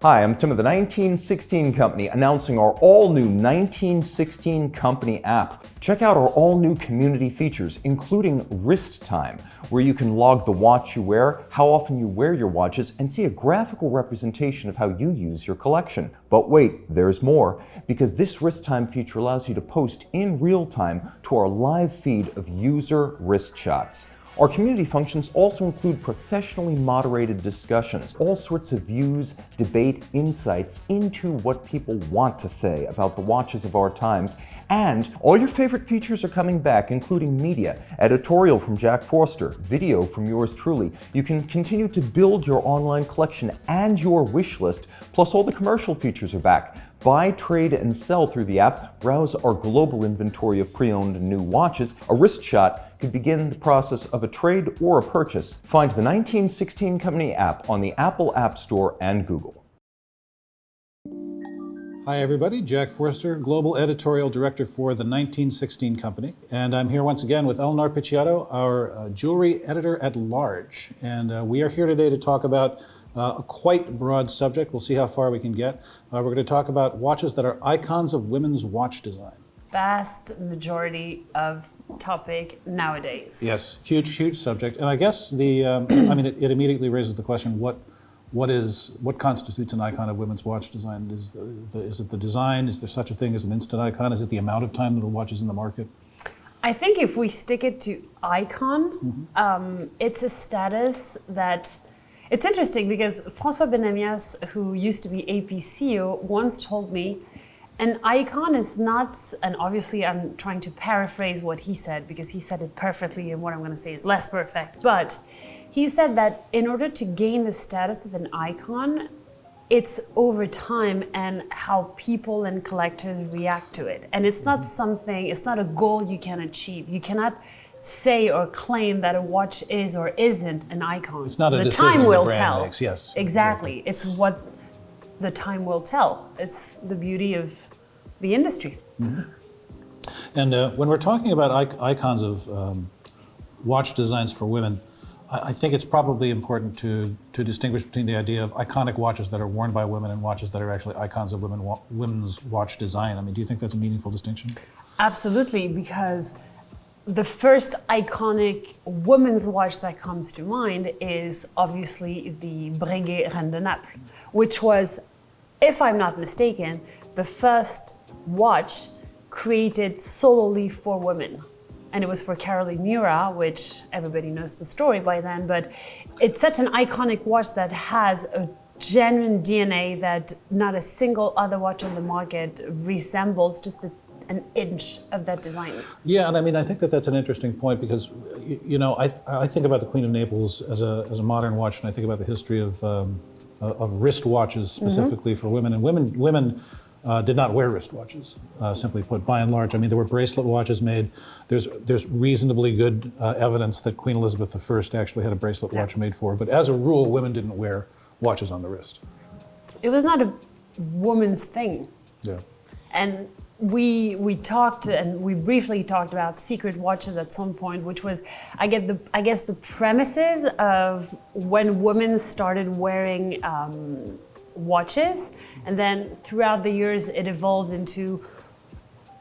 Hi, I'm Tim of the 1916 Company, announcing our all-new 1916 Company app. Check out our all-new community features, including wrist time, where you can log the watch you wear, how often you wear your watches, and see a graphical representation of how you use your collection. But wait, there's more, because this wrist time feature allows you to post in real time to our live feed of user wrist shots. Our community functions also include professionally moderated discussions, all sorts of views, debate, insights into what people want to say about the watches of our times, and all your favorite features are coming back, including media, editorial from Jack Forster, video from yours truly. You can continue to build your online collection and your wish list, plus all the commercial features are back. Buy, trade, and sell through the app, browse our global inventory of pre-owned and new watches. A wrist shot could begin the process of a trade or a purchase. Find the 1916 Company app on the Apple App Store and Google. Hi everybody, Jack Forster, Global Editorial Director for the 1916 Company. And I'm here once again with Eleonor Picciotto, our Jewelry Editor at Large. And we are here today to talk about a quite broad subject. We'll see how far we can get. We're going to talk about watches that are icons of women's watch design. Vast majority of topic nowadays. Yes, huge subject. And I guess it immediately raises the question, what constitutes an icon of women's watch design? Is it the design? Is there such a thing as an instant icon? Is it the amount of time that a watch is in the market? I think if we stick it to icon, it's a status that. It's interesting because François Benamias, who used to be AP CEO, once told me, an icon is not, and obviously I'm trying to paraphrase what he said because he said it perfectly and what I'm going to say is less perfect, but he said that in order to gain the status of an icon, it's over time and how people and collectors react to it. And it's not something, it's not a goal you can achieve. You cannot say or claim that a watch is or isn't an icon. It's not a decision time will the brand tell. Makes. Yes, exactly. It's what the time will tell. It's the beauty of the industry. Mm-hmm. And when we're talking about icons of watch designs for women, I think it's probably important to distinguish between the idea of iconic watches that are worn by women and watches that are actually icons of women's watch design. I mean, do you think that's a meaningful distinction? Absolutely, because the first iconic woman's watch that comes to mind is obviously the Breguet Reine de Naples, which was, if I'm not mistaken, the first watch created solely for women. And it was for Caroline Murat, which everybody knows the story by then, but it's such an iconic watch that has a genuine DNA that not a single other watch on the market resembles, just an inch of that design. Yeah, and I mean, I think that's an interesting point because, I think about the Queen of Naples as a modern watch, and I think about the history of wrist watches specifically for women. And women did not wear wrist watches, simply put, by and large. I mean, there were bracelet watches made. There's reasonably good evidence that Queen Elizabeth I actually had a bracelet watch made for her. But as a rule, women didn't wear watches on the wrist. It was not a woman's thing. Yeah. And we talked and we briefly talked about secret watches at some point, which was, I guess the premises of when women started wearing watches, and then throughout the years it evolved into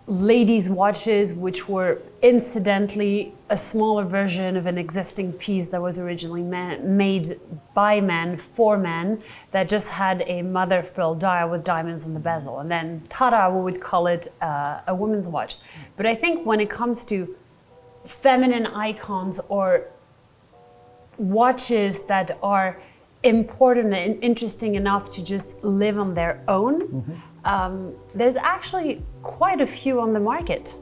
ladies' watches, which were incidentally a smaller version of an existing piece that was originally made by men for men, that just had a mother of pearl dial with diamonds in the bezel. And then, ta-da, we would call it a woman's watch. But I think when it comes to feminine icons or watches that are important and interesting enough to just live on their own, there's actually quite a few on the market.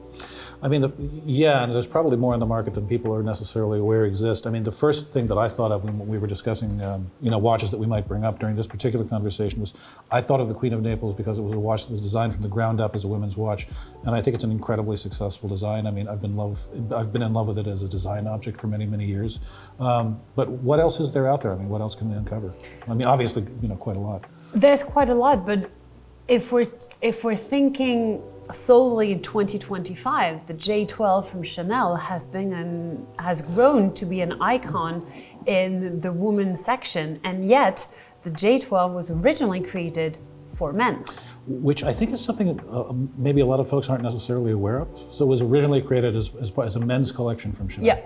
I mean, and there's probably more on the market than people are necessarily aware exist. I mean, the first thing that I thought of when we were discussing, watches that we might bring up during this particular conversation was, I thought of the Queen of Naples because it was a watch that was designed from the ground up as a women's watch, and I think it's an incredibly successful design. I mean, I've been in love with it as a design object for many, many years. But what else is there out there? I mean, what else can we uncover? I mean, obviously, quite a lot. There's quite a lot, but if we're thinking solely in 2025, the J12 from Chanel has grown to be an icon in the women's section, and yet the J12 was originally created for men. Which I think is something maybe a lot of folks aren't necessarily aware of. So it was originally created as a men's collection from Chanel. Yeah.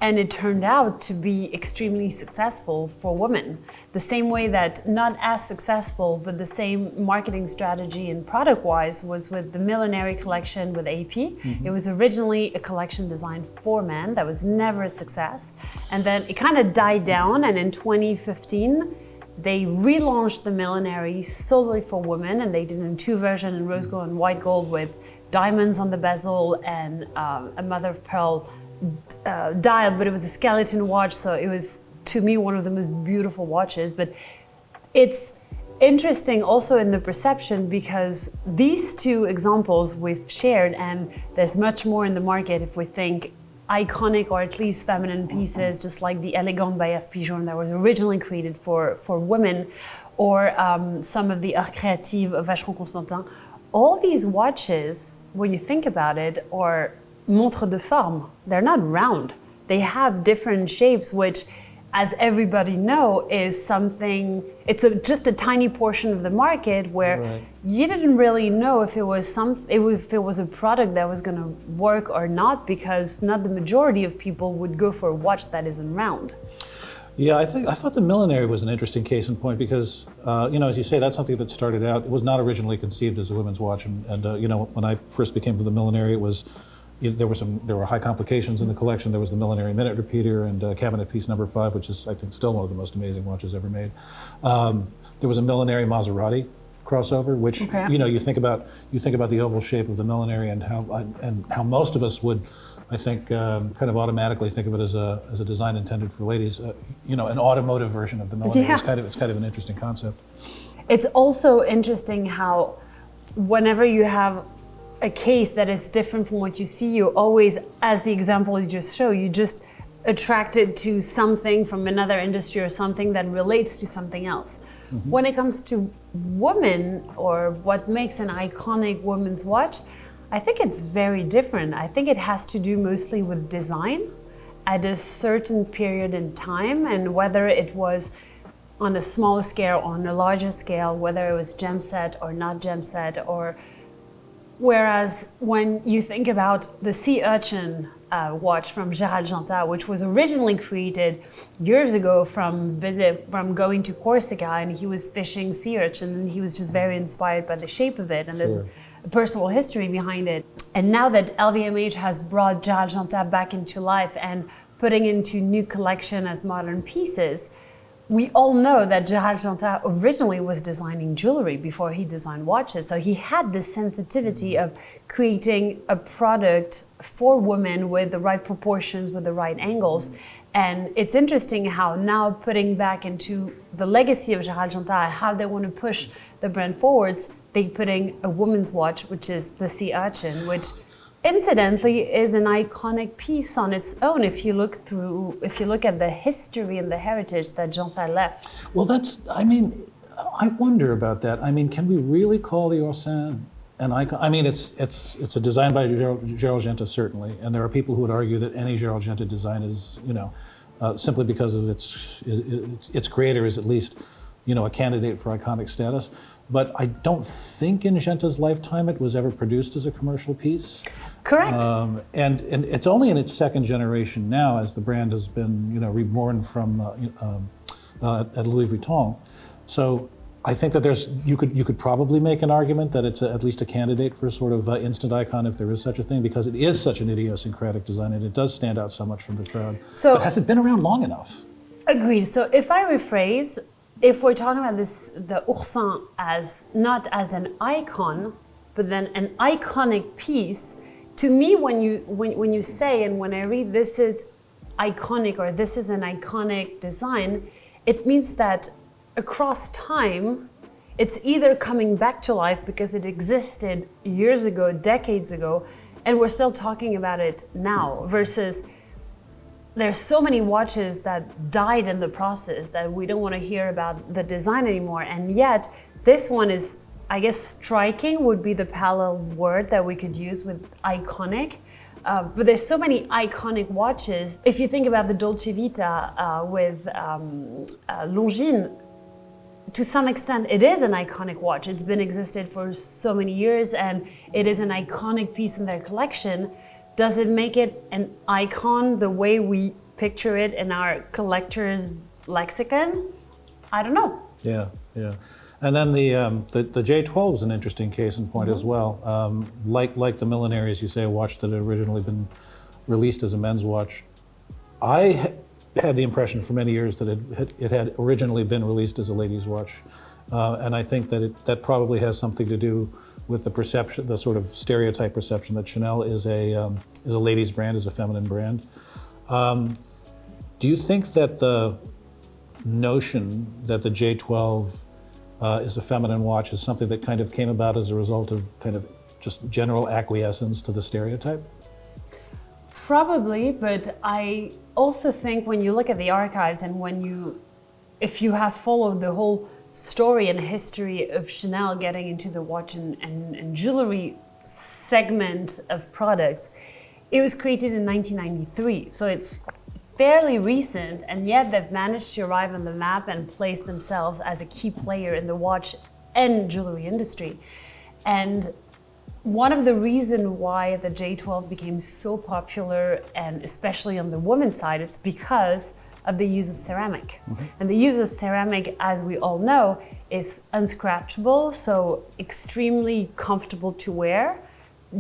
And it turned out to be extremely successful for women. The same way that not as successful, but the same marketing strategy and product-wise was with the millinery collection with AP. It was originally a collection designed for men that was never a success. And then it kind of died down, and in 2015, they relaunched the millinery solely for women, and they did it in two versions, in rose gold and white gold, with diamonds on the bezel and a mother of pearl dial, but it was a skeleton watch, so it was, to me, one of the most beautiful watches. But it's interesting also in the perception, because these two examples we've shared, and there's much more in the market if we think iconic or at least feminine pieces, just like the Élégante by F. Journe that was originally created for women, or some of the Art Créative of Vacheron Constantin. All these watches, when you think about it, are montre de forme. They're not round. They have different shapes, which, as everybody know, is something, it's just a tiny portion of the market where you didn't really know if it was a product that was going to work or not, because not the majority of people would go for a watch that isn't round. Yeah, I thought the millinery was an interesting case in point because, as you say, that's something that started out, it was not originally conceived as a women's watch. And when I first became for the millinery, it was, there were high complications in the collection. There was the millinery minute repeater and cabinet piece number 5, which is, I think, still one of the most amazing watches ever made. There was a millinery Maserati crossover, which you think about the oval shape of the millinery and how most of us would, I think, kind of automatically think of it as a design intended for ladies. An automotive version of the millinery. Yeah. It's kind of an interesting concept. It's also interesting how whenever you have a case that is different from what you see, you always, as the example you just showed, you just attracted to something from another industry or something that relates to something else. When it comes to women, or what makes an iconic woman's watch, I think it's very different. I think it has to do mostly with design at a certain period in time, and whether it was on a smaller scale or on a larger scale, whether it was gem set or not gem set, or whereas when you think about the sea urchin watch from Gerald Genta, which was originally created years ago from going to Corsica, and he was fishing sea urchin, and he was just very inspired by the shape of it, and there's a personal history behind it. And now that LVMH has brought Gerald Genta back into life and putting into new collection as modern pieces, we all know that Gerald Genta originally was designing jewelry before he designed watches. So he had this sensitivity of creating a product for women with the right proportions, with the right angles. And it's interesting how now putting back into the legacy of Gerald Genta, how they want to push the brand forwards, they're putting a woman's watch, which is the sea urchin, which incidentally is an iconic piece on its own if you look at the history and the heritage that Genta left. Well, I wonder about that. I mean, can we really call the Oursin an icon? I mean, it's a design by Gerald Genta, certainly, and there are people who would argue that any Gerald Genta design is, simply because of its creator is at least, a candidate for iconic status. But I don't think in Genta's lifetime it was ever produced as a commercial piece. Correct. And it's only in its second generation now, as the brand has been, reborn from at Louis Vuitton. So I think that you could probably make an argument that it's at least a candidate for sort of instant icon, if there is such a thing, because it is such an idiosyncratic design and it does stand out so much from the crowd. But has it been around long enough? Agreed. So if I rephrase, if we're talking about the Oursin as not as an icon, but then an iconic piece, to me, when you say and when I read this is iconic or this is an iconic design, it means that across time, it's either coming back to life because it existed years ago, decades ago, and we're still talking about it now, versus there's so many watches that died in the process that we don't want to hear about the design anymore. And yet, this one is, I guess, striking would be the parallel word that we could use with iconic. But there's so many iconic watches. If you think about the Dolce Vita with Longines, to some extent, it is an iconic watch. It's been existed for so many years, and it is an iconic piece in their collection. Does it make it an icon the way we picture it in our collector's lexicon? I don't know. Yeah, yeah. And then the J12 is an interesting case in point as well. Like the Millenary, as you say, a watch that had originally been released as a men's watch. I had the impression for many years that it had originally been released as a ladies' watch. And I think that that probably has something to do with the perception, the sort of stereotype perception that Chanel is a ladies' brand, is a feminine brand. Do you think that the notion that the J12 is a feminine watch is something that kind of came about as a result of kind of just general acquiescence to the stereotype? Probably, but I also think when you look at the archives and if you have followed the whole story and history of Chanel getting into the watch and jewelry segment of products, it was created in 1993, so it's fairly recent, and yet they've managed to arrive on the map and place themselves as a key player in the watch and jewelry industry. And one of the reasons why the J12 became so popular, and especially on the women's side, it's because of the use of ceramic. And the use of ceramic, as we all know, is unscratchable, so extremely comfortable to wear,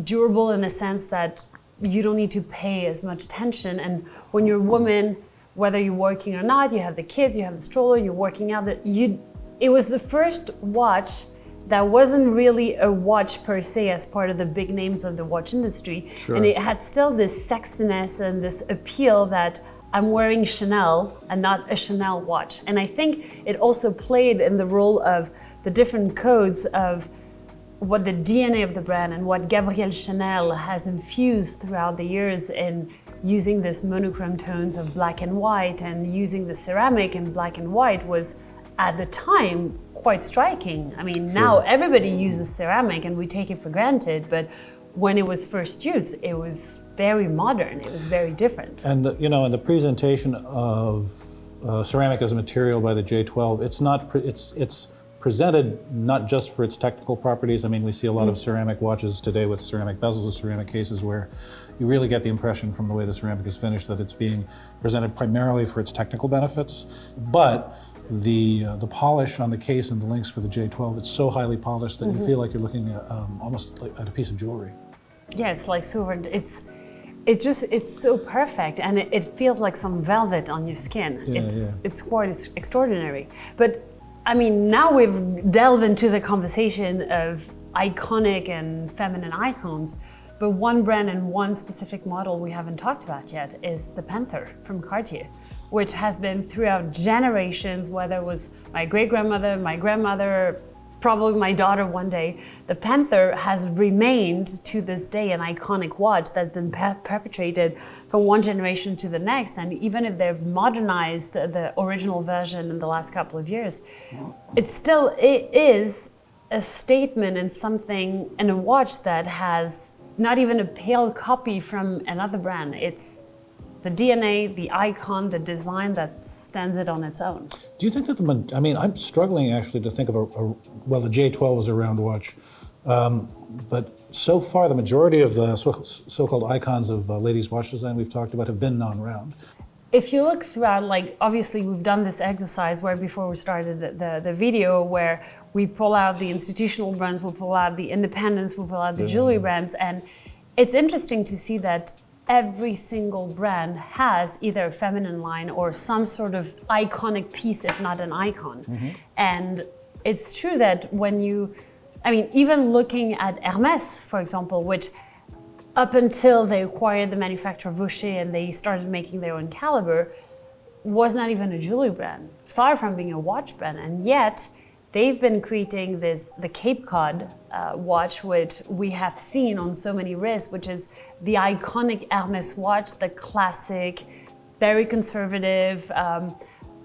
durable in the sense that you don't need to pay as much attention. And when you're a woman, whether you're working or not, you have the kids, you have the stroller, you're working out, it was the first watch that wasn't really a watch per se as part of the big names of the watch industry. Sure. And it had still this sexiness and this appeal that I'm wearing Chanel and not a Chanel watch. And I think it also played in the role of the different codes of what the DNA of the brand and what Gabrielle Chanel has infused throughout the years in using this monochrome tones of black and white, and using the ceramic in black and white was at the time quite striking. I mean, now everybody uses ceramic and we take it for granted, but when it was first used, it was very modern, it was very different. And in the presentation of ceramic as a material by the J12, it's presented not just for its technical properties. I mean, we see a lot of ceramic watches today with ceramic bezels and ceramic cases where you really get the impression from the way the ceramic is finished that it's being presented primarily for its technical benefits. But the polish on the case and the links for the J12, it's so highly polished that you feel like you're looking at almost like at a piece of jewelry. Yeah, it's like silver. It's so perfect, and it feels like some velvet on your skin. It's quite extraordinary. But I mean, now we've delved into the conversation of iconic and feminine icons, but one brand and one specific model we haven't talked about yet is the Panther from Cartier, which has been throughout generations, whether it was my great-grandmother, my grandmother, probably my daughter one day. The Panther has remained to this day an iconic watch that's been perpetrated from one generation to the next. And even if they've modernized the original version in the last couple of years, it is a statement and something in a watch that has not even a pale copy from another brand. It's the DNA, the icon, the design that stands it on its own. Do you think that I'm struggling actually to think of the J12 is a round watch, but so far the majority of the so-called icons of ladies' watch design we've talked about have been non-round. If you look throughout, like obviously we've done this exercise where before we started the video where we pull out the institutional brands, we pull out the independents, we pull out the jewelry brands, and it's interesting to see that every single brand has either a feminine line or some sort of iconic piece, if not an icon. And it's true that even looking at Hermès, for example, which up until they acquired the manufacturer Vaucher and they started making their own caliber, was not even a jewelry brand, far from being a watch brand. And yet, they've been creating the Cape Cod watch, which we have seen on so many wrists, which is the iconic Hermès watch, the classic, very conservative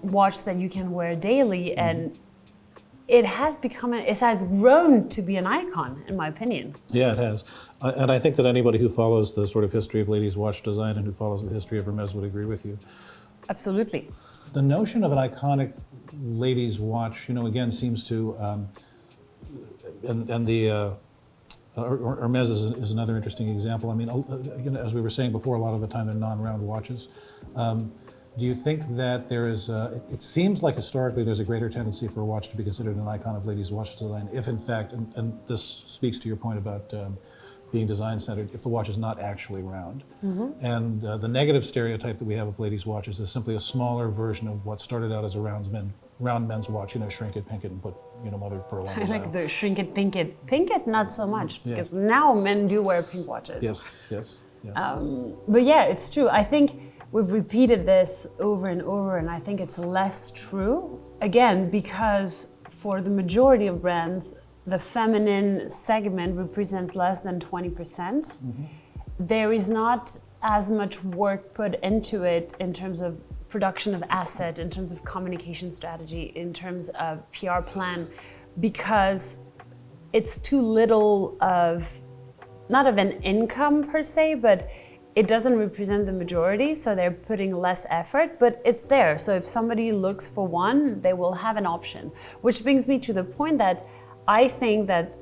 watch that you can wear daily. And it has grown to be an icon, in my opinion. Yeah, it has. And I think that anybody who follows the sort of history of ladies' watch design and who follows the history of Hermès would agree with you. Absolutely. The notion of an iconic ladies' watch, again seems to, and the Hermes is another interesting example. I mean, as we were saying before, a lot of the time they're non-round watches. Do you think that there is, it seems like historically there's a greater tendency for a watch to be considered an icon of ladies' watch design if in fact, and this speaks to your point about being design-centered, if the watch is not actually round. And the negative stereotype that we have of ladies' watches is simply a smaller version of what started out as a round men's watch, shrink it, pink it, and put, mother of pearl on the I like dial. the shrink it, pink it. Pink it, not so much, because now men do wear pink watches. Yes. Yeah. But yeah, it's true. I think we've repeated this over and over, and I think it's less true, again, because for the majority of brands, the feminine segment represents less than 20%. There is not as much work put into it in terms of production of asset, in terms of communication strategy, in terms of PR plan, because it's too little of, not of an income per se, but it doesn't represent the majority, so they're putting less effort, but it's there. So if somebody looks for one, they will have an option. Which brings me to the point that I think that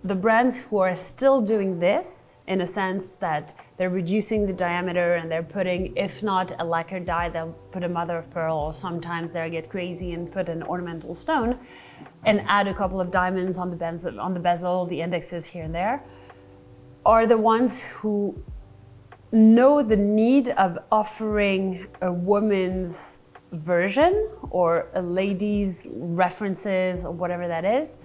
the brands who are still doing this, in a sense that they're reducing the diameter and they're putting, if not a lacquer die, they'll put a mother of pearl, or sometimes they'll get crazy and put an ornamental stone and add a couple of diamonds on the bezel, the indexes here and there, are the ones who know the need of offering a woman's version or a lady's references or whatever that is,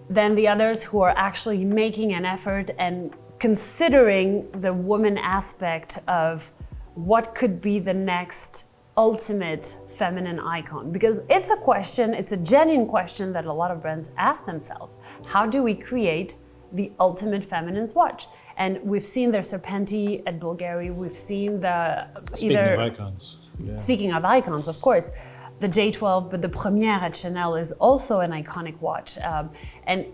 than the others who are actually making an effort and considering the woman aspect of what could be the next ultimate feminine icon. Because it's a question, it's a genuine question that a lot of brands ask themselves. How do we create the ultimate feminine watch? And we've seen the Serpenti at Bulgari, we've seen the Speaking of icons. Yeah. Speaking of icons, of course, the J12, but the Première at Chanel is also an iconic watch. And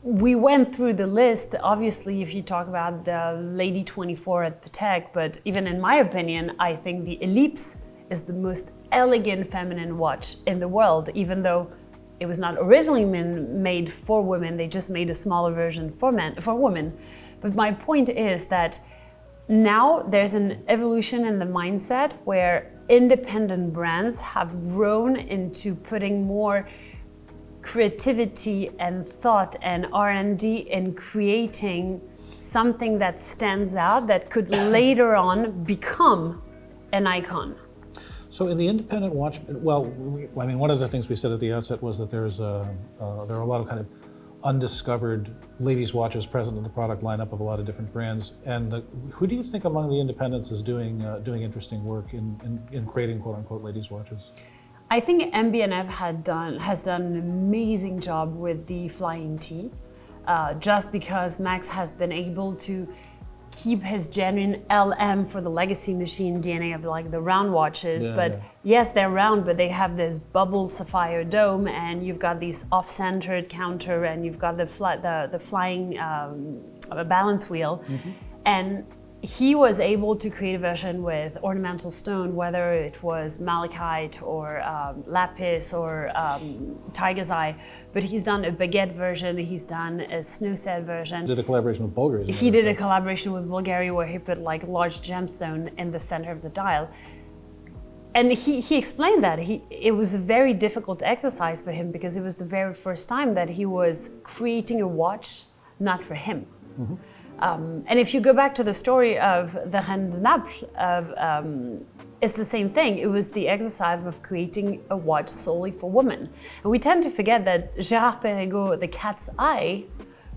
we went through the list, obviously, if you talk about the Lady 24 at Patek, but even in my opinion, I think the Ellipse is the most elegant feminine watch in the world, even though it was not originally made for women, they just made a smaller version for women. But my point is that now there's an evolution in the mindset where independent brands have grown into putting more creativity and thought and R&D in creating something that stands out that could later on become an icon. So in the independent watch, one of the things we said at the outset was that there are a lot of kind of undiscovered ladies' watches present in the product lineup of a lot of different brands. And who do you think among the independents is doing interesting work in creating quote unquote ladies' watches? I think MB&F has done an amazing job with the Flying T, just because Max has been able to keep his genuine LM for the legacy machine DNA of like the round watches. Yes, they're round, but they have this bubble sapphire dome, and you've got these off-centered counter, and you've got the flying balance wheel. And he was able to create a version with ornamental stone, whether it was malachite or lapis or tiger's eye. But he's done a baguette version, he's done a snowset version. Did a collaboration with Bulgari. He did a collaboration with Bulgari where he put like large gemstone in the center of the dial. And he explained that it was a very difficult exercise for him because it was the very first time that he was creating a watch not for him. And if you go back to the story of the Reine de Naples, it's the same thing. It was the exercise of creating a watch solely for women. And we tend to forget that Gerard Perregaux, the cat's eye,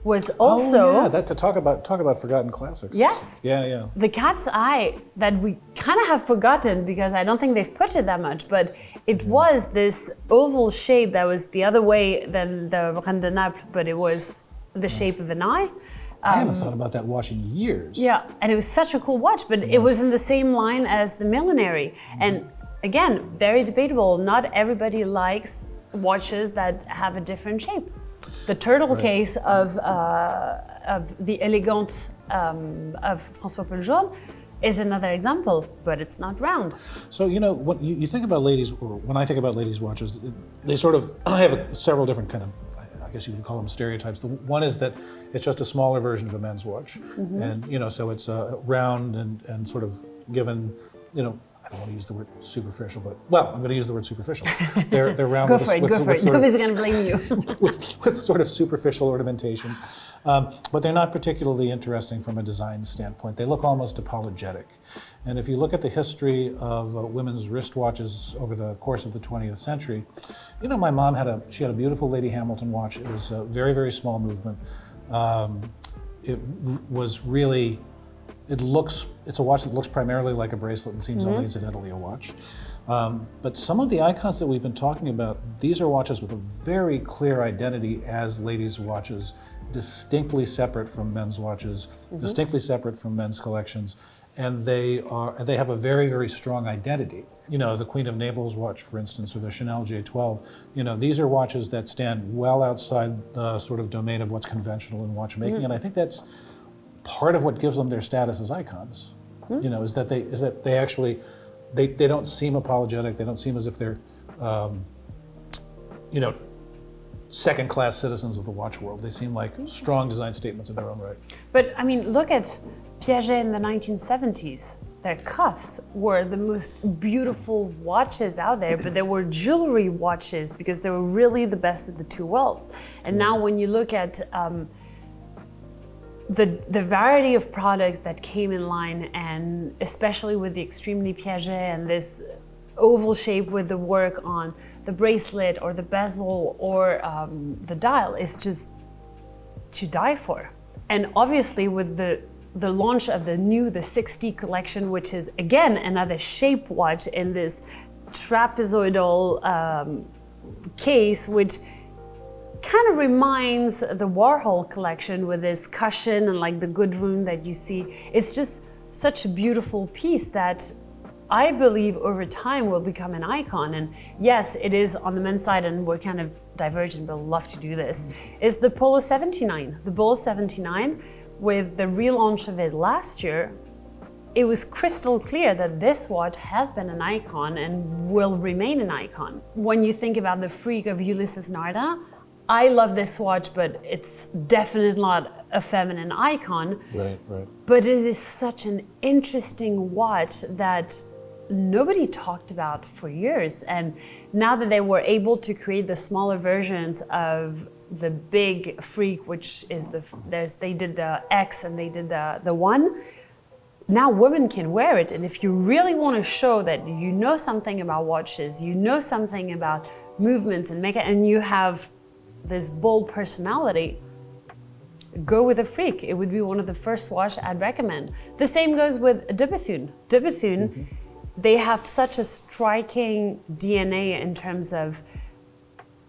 was also... that to talk about forgotten classics. Yes. Yeah. The cat's eye that we kind of have forgotten because I don't think they've pushed it that much, but it was this oval shape that was the other way than the Reine de Naples, but it was the shape of an eye. I haven't thought about that watch in years. Yeah, and it was such a cool watch, but it was in the same line as the Millenary. And again, very debatable. Not everybody likes watches that have a different shape. The turtle case of the Élégante of François Paul Journe is another example, but it's not round. So, when you think about ladies, or when I think about ladies' watches, they sort of have several different kind of, I guess you could call them stereotypes. The one is that it's just a smaller version of a men's watch. And, so it's round and sort of given, I don't want to use the word superficial, but, I'm going to use the word superficial. They're round Go with, for it. Nobody's going to blame you. with sort of superficial ornamentation. But they're not particularly interesting from a design standpoint. They look almost apologetic. And if you look at the history of women's wristwatches over the course of the 20th century, my mom had a beautiful Lady Hamilton watch. It was a very, very small movement. It was really, it's a watch that looks primarily like a bracelet and seems only incidentally a watch. But some of the icons that we've been talking about, these are watches with a very clear identity as ladies' watches, distinctly separate from men's watches, distinctly separate from men's collections, and they have a very, very strong identity. The Queen of Naples watch, for instance, or the Chanel J12, these are watches that stand well outside the sort of domain of what's conventional in watchmaking, and I think that's part of what gives them their status as icons. Is that they actually they don't seem apologetic. They don't seem as if they're second-class citizens of the watch world. They seem like strong design statements in their own right. But I mean, look at Piaget in the 1970s. Their cuffs were the most beautiful watches out there, but they were jewelry watches because they were really the best of the two worlds. And now when you look at the variety of products that came in line, and especially with the extremely Piaget and this oval shape with the work on the bracelet or the bezel or the dial, is just to die for. And obviously with the launch of the 60 collection, which is again another shape watch in this trapezoidal case, which kind of reminds the Warhol collection with this cushion and like the good room that you see. It's just such a beautiful piece that I believe over time will become an icon. And yes, it is on the men's side, and we're kind of divergent, but I'd love to do this, is the Polo 79. The Polo 79, with the relaunch of it last year, it was crystal clear that this watch has been an icon and will remain an icon. When you think about the freak of Ulysses Narda, I love this watch, but it's definitely not a feminine icon. Right. But it is such an interesting watch that nobody talked about for years. And now that they were able to create the smaller versions of the big freak, which is they did the X and they did the 1, now women can wear it. And if you really want to show that you know something about watches, you know something about movements and makeup, and you have this bold personality, go with a freak. It would be one of the first watch I'd recommend. The same goes with de Bethune. De Bethune, they have such a striking DNA in terms of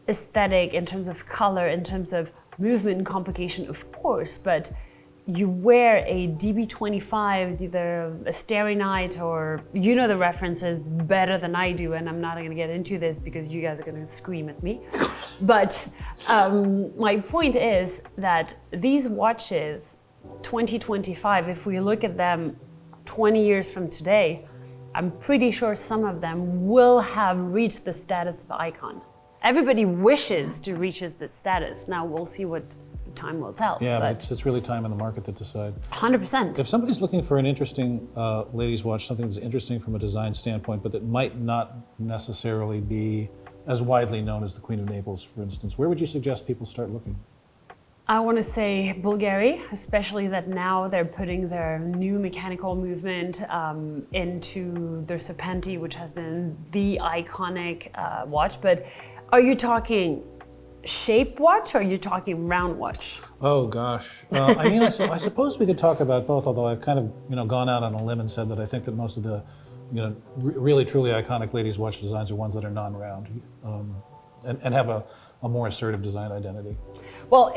aesthetic, in terms of color, in terms of movement and complication, of course, but you wear a DB25, either a Starry Night, or the references better than I do, and I'm not going to get into this because you guys are going to scream at me. But my point is that these watches, 2025, if we look at them 20 years from today, I'm pretty sure some of them will have reached the status of icon. Everybody wishes to reach this status. Now we'll see what time will tell. Yeah, but it's really time in the market that decide. 100%. If somebody's looking for an interesting ladies' watch, something that's interesting from a design standpoint, but that might not necessarily be as widely known as the Queen of Naples, for instance, where would you suggest people start looking? I want to say Bulgari, especially that now they're putting their new mechanical movement into their Serpenti, which has been the iconic watch. But are you talking shape watch or are you talking round watch? Oh gosh, I suppose we could talk about both. Although I've kind of gone out on a limb and said that I think that most of the really truly iconic ladies' watch designs are ones that are non-round and have a more assertive design identity. Well,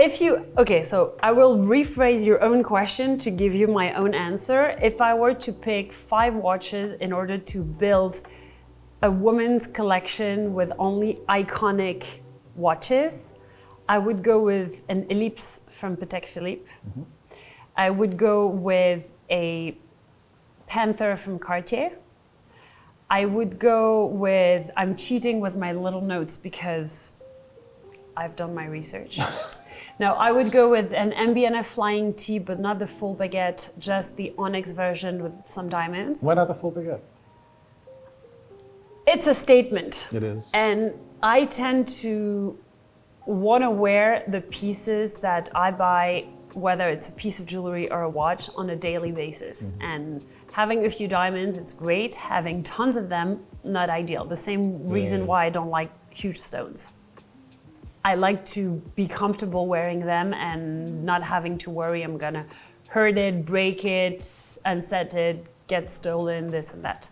so I will rephrase your own question to give you my own answer. If I were to pick 5 watches in order to build a woman's collection with only iconic watches, I would go with an Ellipse from Patek Philippe. I would go with a Panther from Cartier. I would go with, I'm cheating with my little notes because I've done my research. No, I would go with an MB&F Flying T, but not the full baguette, just the onyx version with some diamonds. Why not the full baguette? It's a statement. It is. And I tend to want to wear the pieces that I buy, whether it's a piece of jewelry or a watch, on a daily basis. And having a few diamonds, it's great. Having tons of them, not ideal. The same reason why I don't like huge stones. I like to be comfortable wearing them and not having to worry I'm gonna hurt it, break it, unset it, get stolen, this and that.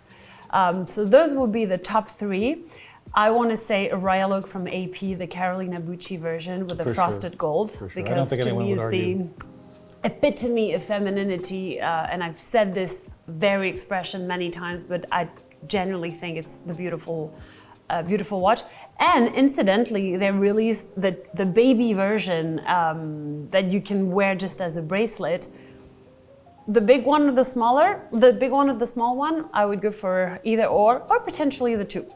So those will be the top three. I want to say a Royal Oak from AP, the Carolina Bucci version with the frosted gold, because to me is the epitome of femininity, and I've said this very expression many times, but I genuinely think it's the beautiful watch. And incidentally, they released the baby version that you can wear just as a bracelet. The big one or the small one, I would go for either or potentially the two.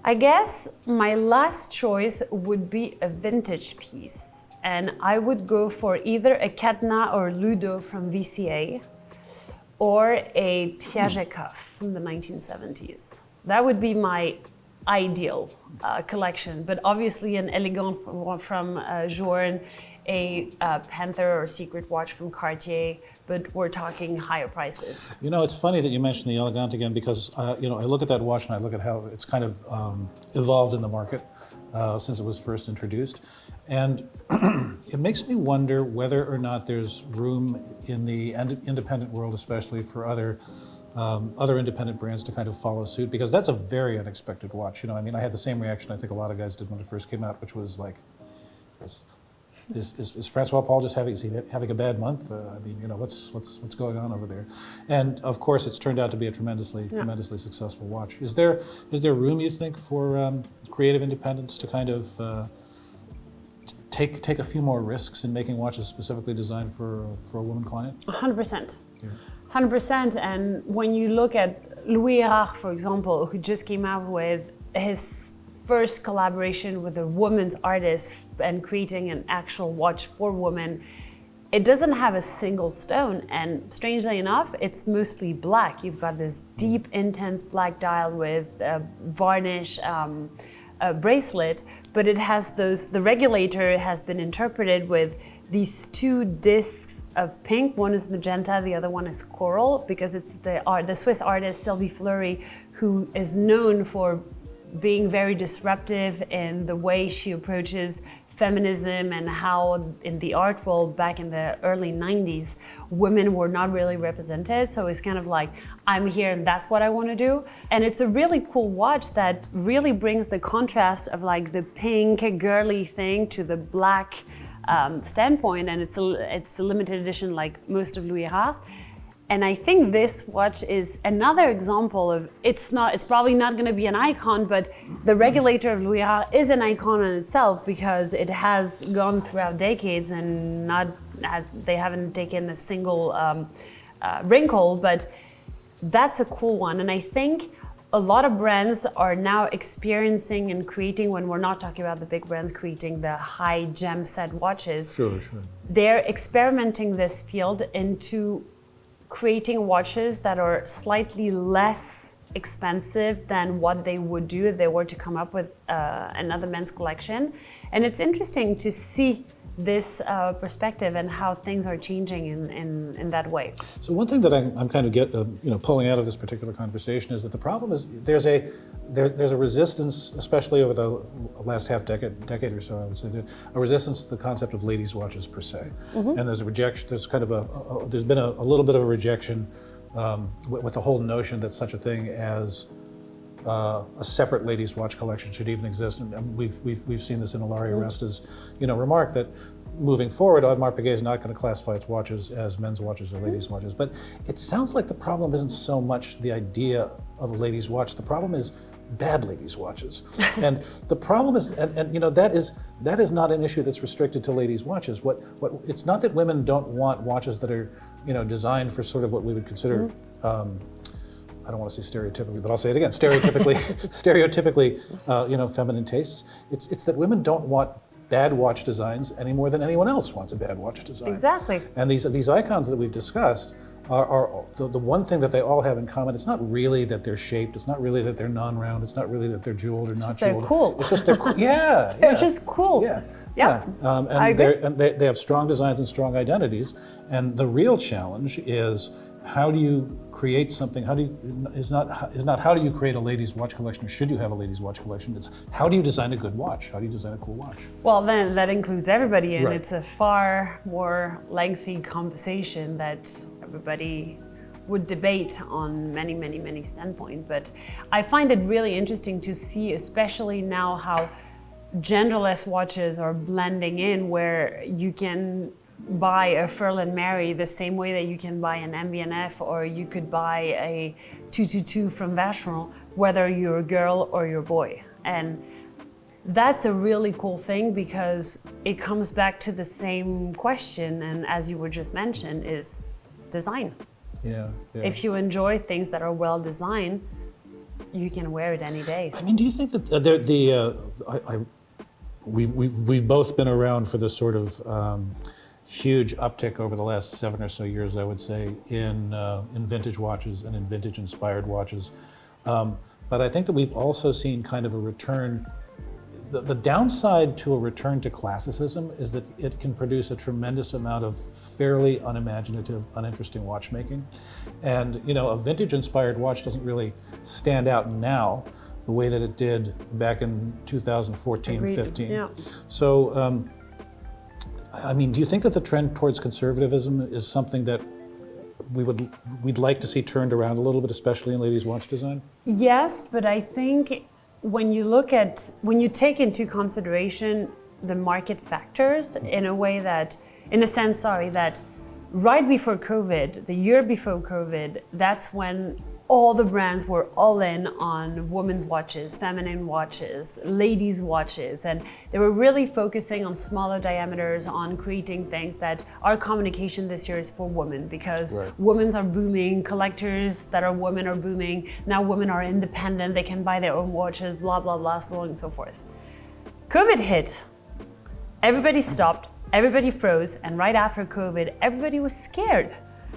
I guess my last choice would be a vintage piece, and I would go for either a Cadenas or Ludo from VCA or a Piaget cuff from the 1970s. That would be my ideal collection, but obviously an Élégante from Journe, a Panther or Secret watch from Cartier, but we're talking higher prices. You know, it's funny that you mentioned the Élégante again, because you know, I look at that watch and I look at how it's kind of evolved in the market since it was first introduced, and it makes me wonder whether or not there's room in the independent world, especially for other independent brands to kind of follow suit, because that's a very unexpected watch. You know, I mean, I had the same reaction I think a lot of guys did when it first came out, which was like, is Francois Paul just having a bad month? I mean, you know, what's going on over there? And of course, it's turned out to be a tremendously successful watch. Is there room, you think, for creative independence to kind of take a few more risks in making watches specifically designed for a woman client? 100%. 100%. And when you look at Louis Erard, for example, who just came out with his first collaboration with a woman's artist and creating an actual watch for women, it doesn't have a single stone, and strangely enough, it's mostly black. You've got this deep, intense black dial with varnish bracelet, but it has the regulator has been interpreted with these two discs of pink. One is magenta, the other one is coral, because it's the Swiss artist Sylvie Fleury, who is known for being very disruptive in the way she approaches feminism, and how in the art world back in the early 90s, women were not really represented. So it's kind of like, I'm here and that's what I want to do. And it's a really cool watch that really brings the contrast of like the pink girly thing to the black standpoint. And it's a limited edition like most of Louis Erard's. And I think this watch is another example of, it's probably not going to be an icon, but the regulator of Louis Erard is an icon in itself, because it has gone throughout decades and they haven't taken a single wrinkle, but that's a cool one. And I think a lot of brands are now experiencing and creating, when we're not talking about the big brands creating the high gem set watches, Sure. They're experimenting this field into creating watches that are slightly less expensive than what they would do if they were to come up with another men's collection. And it's interesting to see this perspective and how things are changing in that way. So one thing that I'm kind of pulling out of this particular conversation is that the problem is there's a resistance, especially over the last decade or so, I would say, a resistance to the concept of ladies' watches per se. Mm-hmm. And there's a rejection. There's kind of there's been a little bit of a rejection with the whole notion that such a thing as a separate ladies' watch collection should even exist. And we've seen this in Ilaria Resta's remark that moving forward, Audemars Piguet is not going to classify its watches as men's watches or ladies' watches. But it sounds like the problem isn't so much the idea of a ladies' watch. The problem is bad ladies' watches. And the problem is, and you know, that is not an issue that's restricted to ladies' watches. What it's not that women don't want watches that are, you know, designed for sort of what we would consider, I don't want to say stereotypically, but I'll say it again, stereotypically, you know, feminine tastes. It's that women don't want bad watch designs any more than anyone else wants a bad watch design. Exactly. And these icons that we've discussed are the one thing that they all have in common. It's not really that they're shaped. It's not really that they're non-round. It's not really that they're jeweled or not jeweled. They're cool. It's just they're cool. Yeah, They're just cool. Yeah. Yeah. I agree. And they have strong designs and strong identities. And the real challenge is, how do you create something? How do you is not how do you create a ladies' watch collection, or should you have a ladies' watch collection? It's how do you design a good watch? How do you design a cool watch? Well, then that includes everybody, and Right. it's a far more lengthy conversation that everybody would debate on many standpoints. But I find it really interesting to see, especially now, how genderless watches are blending in, where you can buy a Furlan Mary the same way that you can buy an MB&F, or you could buy a 222 from Vacheron, whether you're a girl or you're a boy. And that's a really cool thing, because it comes back to the same question, and as you were just mentioned, is design. Yeah. If you enjoy things that are well designed, you can wear it any day. I mean, do you think that we've both been around for this sort of huge uptick over the last 7 or so years, I would say, in vintage watches and in vintage-inspired watches. But I think that we've also seen kind of a return. The downside to a return to classicism is that it can produce a tremendous amount of fairly unimaginative, uninteresting watchmaking. And you know, a vintage-inspired watch doesn't really stand out now the way that it did back in 2014, Agreed. 15. Yeah. So, I mean, do you think that the trend towards conservatism is something that we'd like to see turned around a little bit, especially in ladies' watch design? Yes, but I think when you take into consideration the market factors in a sense, that right before COVID, the year before COVID, that's when all the brands were all in on women's watches, feminine watches, ladies' watches, and they were really focusing on smaller diameters, on creating things that our communication this year is for women, because Right. women are booming, collectors that are women are booming, now women are independent, they can buy their own watches, blah, blah, blah, so on and so forth. COVID hit, everybody stopped, everybody froze, and right after COVID, everybody was scared.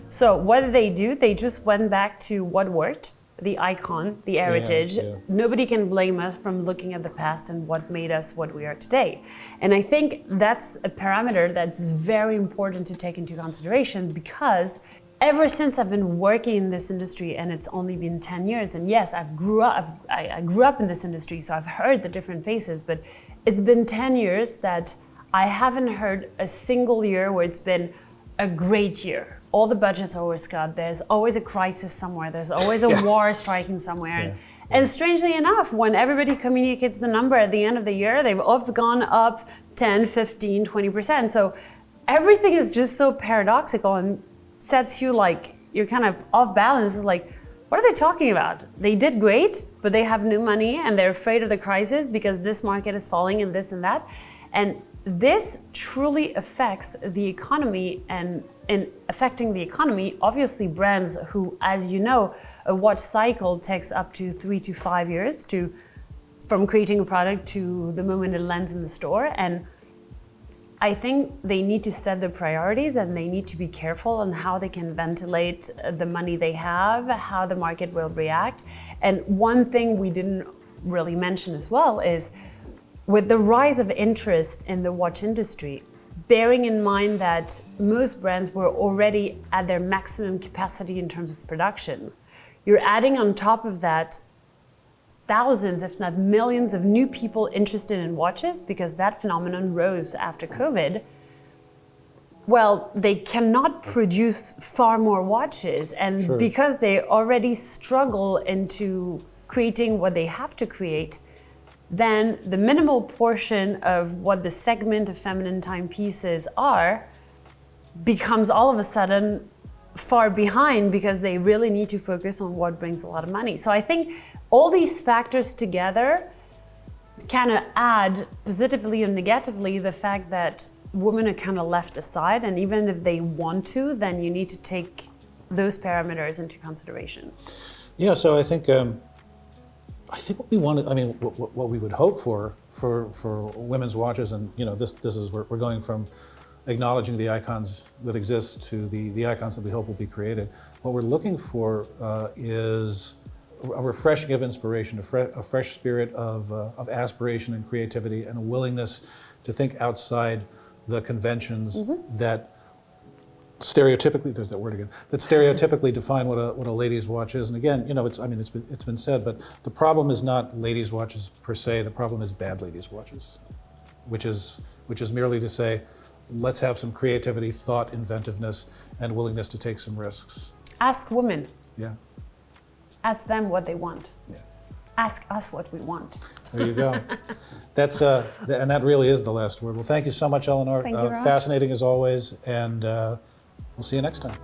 So what did they do? They just went back to what worked, the icon, the heritage. Yeah. Nobody can blame us from looking at the past and what made us what we are today. And I think that's a parameter that's very important to take into consideration, because ever since I've been working in this industry, and it's only been 10 years, and yes, I grew up in this industry, so I've heard the different faces, but it's been 10 years that I haven't heard a single year where it's been a great year. All the budgets are always cut. There's always a crisis somewhere. There's always a war striking somewhere. And strangely enough, when everybody communicates the number at the end of the year, they've all gone up 10, 15, 20%. So everything is just so paradoxical and sets you like, you're kind of off balance. It's like, what are they talking about? They did great, but they have no money and they're afraid of the crisis because this market is falling and this and that. And this truly affects the economy, and in affecting the economy, obviously brands who, as you know, a watch cycle takes up to 3 to 5 years from creating a product to the moment it lands in the store. And I think they need to set their priorities, and they need to be careful on how they can ventilate the money they have, how the market will react. And one thing we didn't really mention as well is, with the rise of interest in the watch industry, bearing in mind that most brands were already at their maximum capacity in terms of production, you're adding on top of that thousands, if not millions, of new people interested in watches, because that phenomenon rose after COVID. Well, they cannot produce far more watches, and Sure. because they already struggle into creating what they have to create, then the minimal portion of what the segment of feminine timepieces are becomes all of a sudden far behind because they really need to focus on what brings a lot of money. So I think all these factors together kind of add positively and negatively the fact that women are kind of left aside, and even if they want to, then you need to take those parameters into consideration. Yeah, so I think what we wanted, I mean, what we would hope for women's watches, and this is where we're going from acknowledging the icons that exist to the icons that we hope will be created. What we're looking for is a refreshing of inspiration, a fresh spirit of aspiration and creativity, and a willingness to think outside the conventions that stereotypically, there's that word again, that stereotypically define what a ladies' watch is. And again, it's been said, but the problem is not ladies' watches per se. The problem is bad ladies' watches, which is merely to say, let's have some creativity, thought, inventiveness, and willingness to take some risks. Ask women. Yeah. Ask them what they want. Yeah. Ask us what we want. There you go. That's and that really is the last word. Well, thank you so much, Eleonor. Thank you, Rob. Fascinating as always, and we'll see you next time.